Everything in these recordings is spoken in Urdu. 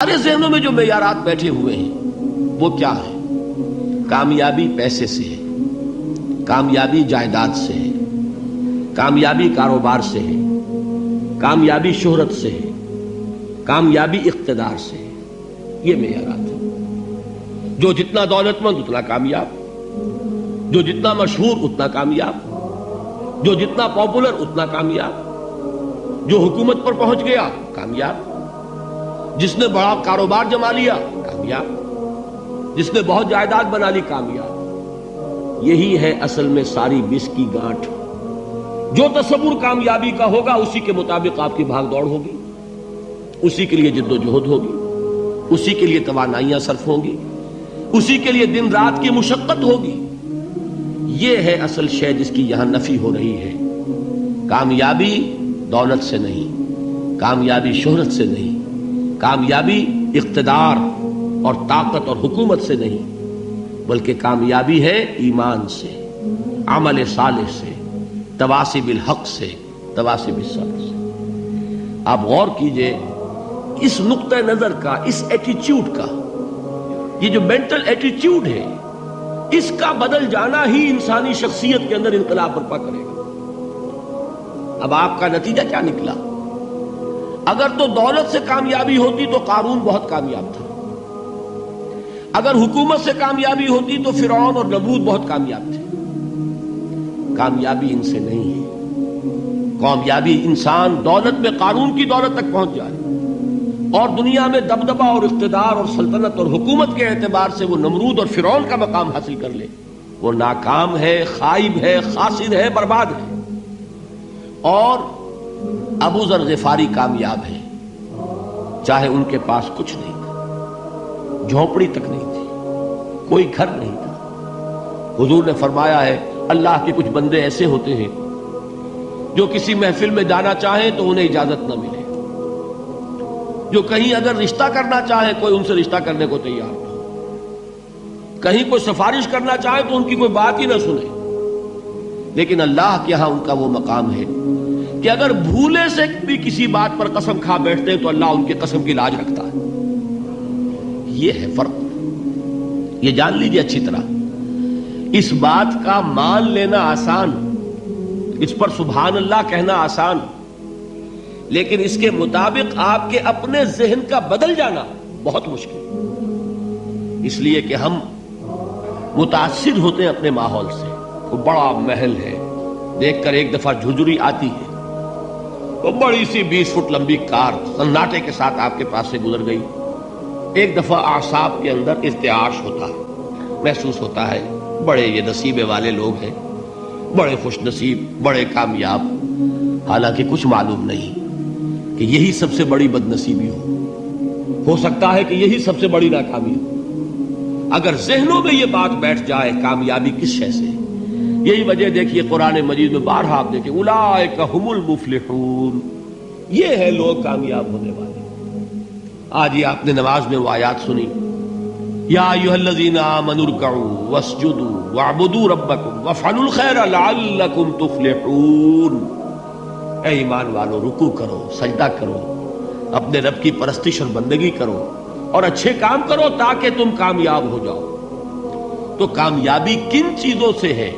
ہمارے ذہنوں میں جو معیارات بیٹھے ہوئے ہیں وہ کیا ہے؟ کامیابی پیسے سے ہے، کامیابی جائیداد سے ہے، کامیابی کاروبار سے ہے، کامیابی شہرت سے ہے، کامیابی اقتدار سے ہے۔ یہ معیارات ہیں۔ جو جتنا دولت مند اتنا کامیاب، جو جتنا مشہور اتنا کامیاب، جو جتنا پاپولر اتنا کامیاب، جو حکومت پر پہنچ گیا کامیاب، جس نے بڑا کاروبار جما لیا کامیاب، جس نے بہت جائیداد بنا لی کامیاب۔ یہی ہے اصل میں ساری بس کی گانٹھ۔ جو تصور کامیابی کا ہوگا اسی کے مطابق آپ کی بھاگ دوڑ ہوگی، اسی کے لیے جد و جہد ہوگی، اسی کے لیے توانائیاں صرف ہوں گی، اسی کے لیے دن رات کی مشقت ہوگی۔ یہ ہے اصل شے جس کی یہاں نفی ہو رہی ہے۔ کامیابی دولت سے نہیں، کامیابی شہرت سے نہیں، کامیابی اقتدار اور طاقت اور حکومت سے نہیں، بلکہ کامیابی ہے ایمان سے، عمل صالح سے، تواصی بالحق سے، تواصی بالصبر سے۔ آپ غور کیجئے اس نقطہ نظر کا، اس ایٹیچیوڈ کا، یہ جو مینٹل ایٹیچیوڈ ہے، اس کا بدل جانا ہی انسانی شخصیت کے اندر انقلاب برپا کرے گا۔ اب آپ کا نتیجہ کیا نکلا؟ اگر تو دولت سے کامیابی ہوتی تو قارون بہت کامیاب تھا، اگر حکومت سے کامیابی ہوتی تو فرعون اور نمرود بہت کامیاب تھے۔ کامیابی ان سے نہیں ہے۔ کامیابی انسان دولت میں قارون کی دولت تک پہنچ جائے اور دنیا میں دبدبہ اور اقتدار اور سلطنت اور حکومت کے اعتبار سے وہ نمرود اور فرعون کا مقام حاصل کر لے، وہ ناکام ہے، خائب ہے، خاسر ہے، برباد ہے۔ اور ابو ذر غفاری کامیاب ہے، چاہے ان کے پاس کچھ نہیں تھا، جھونپڑی تک نہیں تھی، کوئی گھر نہیں تھا۔ حضور نے فرمایا ہے اللہ کے کچھ بندے ایسے ہوتے ہیں جو کسی محفل میں جانا چاہیں تو انہیں اجازت نہ ملے، جو کہیں اگر رشتہ کرنا چاہے کوئی ان سے رشتہ کرنے کو تیار نہ ہو، کہیں کوئی سفارش کرنا چاہے تو ان کی کوئی بات ہی نہ سنے۔ لیکن اللہ کے ہاں ان کا وہ مقام ہے کہ اگر بھولے سے بھی کسی بات پر قسم کھا بیٹھتے ہیں تو اللہ ان کے قسم کی لاج رکھتا ہے۔ یہ ہے فرق، یہ جان لیجیے اچھی طرح۔ اس بات کا مان لینا آسان، اس پر سبحان اللہ کہنا آسان، لیکن اس کے مطابق آپ کے اپنے ذہن کا بدل جانا بہت مشکل، اس لیے کہ ہم متاثر ہوتے ہیں اپنے ماحول سے۔ وہ بڑا محل ہے، دیکھ کر ایک دفعہ جھجری آتی ہے، وہ بڑی سی 20 فٹ لمبی کار سناٹے کے ساتھ آپ کے پاس سے گزر گئی۔ ایک دفعہ اعصاب کے اندر ارتعاش ہوتا ہے، محسوس ہوتا ہے بڑے یہ نصیبے والے لوگ ہیں، بڑے خوش نصیب، بڑے کامیاب، حالانکہ کچھ معلوم نہیں کہ یہی سب سے بڑی بد نصیبی ہو سکتا ہے کہ یہی سب سے بڑی ناکامی ہو۔ اگر ذہنوں میں یہ بات بیٹھ جائے کامیابی کس شے سے، یہی وجہ دیکھیے قرآن مجید میں بارہا آپ دیکھیں اولئک ھم المفلحون، یہ ہے لوگ کامیاب ہونے والے۔ آج یہ آپ نے نماز میں وہ آیات سنی، یا ایھا الذین آمنوا ارکعوا واسجدوا واعبدوا ربکم وافعلوا الخیر لعلکم تفلحون۔ اے ایمان والو، رکوع کرو، سجدہ کرو، اپنے رب کی پرستش اور بندگی کرو اور اچھے کام کرو تاکہ تم کامیاب ہو جاؤ۔ تو کامیابی کن چیزوں سے ہے؟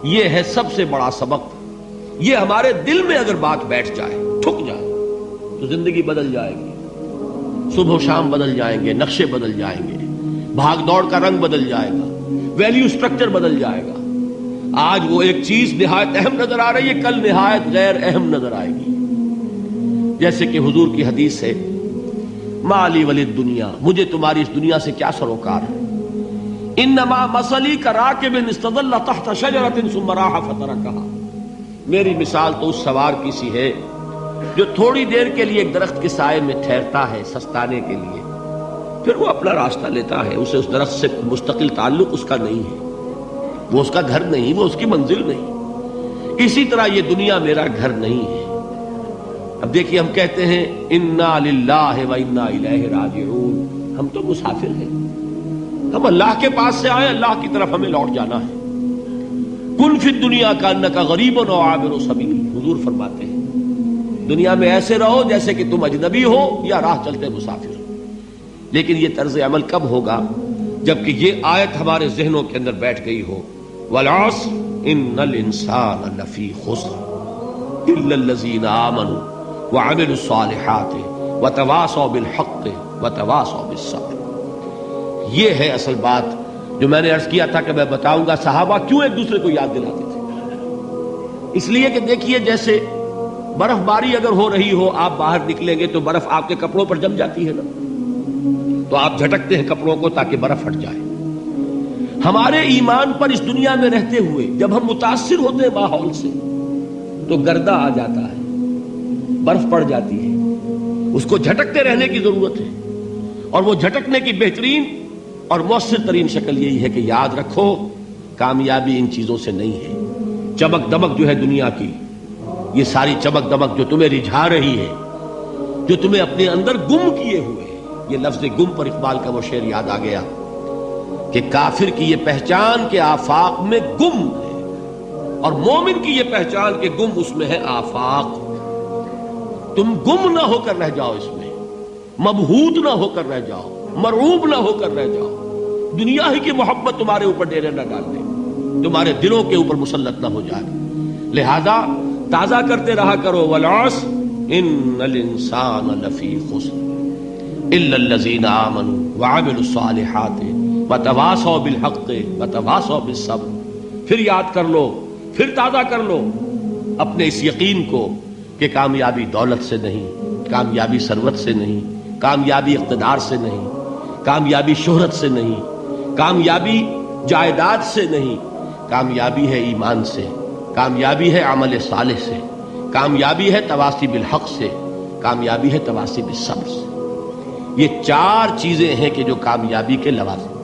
یہ ہے سب سے بڑا سبق۔ یہ ہمارے دل میں اگر بات بیٹھ جائے، ٹھک جائے، تو زندگی بدل جائے گی، صبح و شام بدل جائیں گے، نقشے بدل جائیں گے، بھاگ دوڑ کا رنگ بدل جائے گا، ویلیو سٹرکچر بدل جائے گا۔ آج وہ ایک چیز نہایت اہم نظر آ رہی ہے، کل نہایت غیر اہم نظر آئے گی۔ جیسے کہ حضور کی حدیث ہے مالی ولد دنیا، مجھے تمہاری اس دنیا سے کیا سروکار ہے؟ انما مثلی کراکب استظل تحت شجرۃ ثم راح فترکها، میری مثال تو اس سوار کی سی ہے جو تھوڑی دیر کے لیے ایک درخت کے سائے میں ٹھہرتا ہے سستانے کے لیے، پھر وہ اپنا راستہ لیتا ہے۔ اسے اس درخت سے مستقل تعلق اس کا نہیں ہے، وہ اس کا گھر نہیں، وہ اس کی منزل نہیں۔ اسی طرح یہ دنیا میرا گھر نہیں ہے۔ اب دیکھیے ہم کہتے ہیں انا للہ و انا الیہ راجعون، ہم تو مسافر ہیں، ہم اللہ کے پاس سے آئے، اللہ کی طرف ہمیں لوٹ جانا ہے۔ کن فی الدنیا کانک غریب و عابر سبیل، حضور فرماتے ہیں دنیا میں ایسے رہو جیسے کہ تم اجنبی ہو یا راہ چلتے مسافر۔ لیکن یہ طرز عمل کب ہوگا؟ جبکہ یہ آیت ہمارے ذہنوں کے اندر بیٹھ گئی ہو، والعصر ان الانسان لفی خسر الا الذین آمنوا وعملوا الصالحات وتواصوا بالحق وتواصوا بالصبر۔ یہ ہے اصل بات جو میں نے عرض کیا تھا کہ میں بتاؤں گا صحابہ کیوں ایک دوسرے کو یاد دلاتے تھے۔ اس لیے کہ دیکھیے جیسے برف باری اگر ہو رہی ہو، آپ باہر نکلیں گے تو برف آپ کے کپڑوں پر جم جاتی ہے نا، تو آپ جھٹکتے ہیں کپڑوں کو تاکہ برف ہٹ جائے۔ ہمارے ایمان پر اس دنیا میں رہتے ہوئے جب ہم متاثر ہوتے ہیں ماحول سے تو گردہ آ جاتا ہے، برف پڑ جاتی ہے، اس کو جھٹکتے رہنے کی ضرورت ہے۔ اور وہ جھٹکنے کی بہترین اور مؤثر ترین شکل یہی ہے کہ یاد رکھو کامیابی ان چیزوں سے نہیں ہے۔ چمک دمک جو ہے دنیا کی، یہ ساری چمک دمک جو تمہیں رجھا رہی ہے، جو تمہیں اپنے اندر گم کیے ہوئے ہے، یہ لفظ گم پر اقبال کا وہ شعر یاد آ گیا کہ کافر کی یہ پہچان کے آفاق میں گم ہے، اور مومن کی یہ پہچان کے گم اس میں ہے آفاق۔ تم گم نہ ہو کر رہ جاؤ، اس میں مبہوت نہ ہو کر رہ جاؤ، مرعوب نہ ہو کر رہ جاؤ، دنیا ہی کی محبت تمہارے اوپر ڈیرے نہ ڈال دے، تمہارے دلوں کے اوپر مسلط نہ ہو جائے۔ لہذا تازہ کرتے رہا کرو، والعصر ان الانسان لفی خسر الا الذین آمنوا وعملوا الصالحات وتواصوا بالحق وتواصوا بالصبر۔ پھر یاد کر لو، پھر تازہ کر لو اپنے اس یقین کو کہ کامیابی دولت سے نہیں، کامیابی ثروت سے نہیں، کامیابی اقتدار سے نہیں، کامیابی شہرت سے نہیں، کامیابی جائیداد سے نہیں، کامیابی ہے ایمان سے، کامیابی ہے عمل صالح سے، کامیابی ہے تواصی بالحق سے، کامیابی ہے تواصی بالصبر سے۔ یہ چار چیزیں ہیں کہ جو کامیابی کے لوازم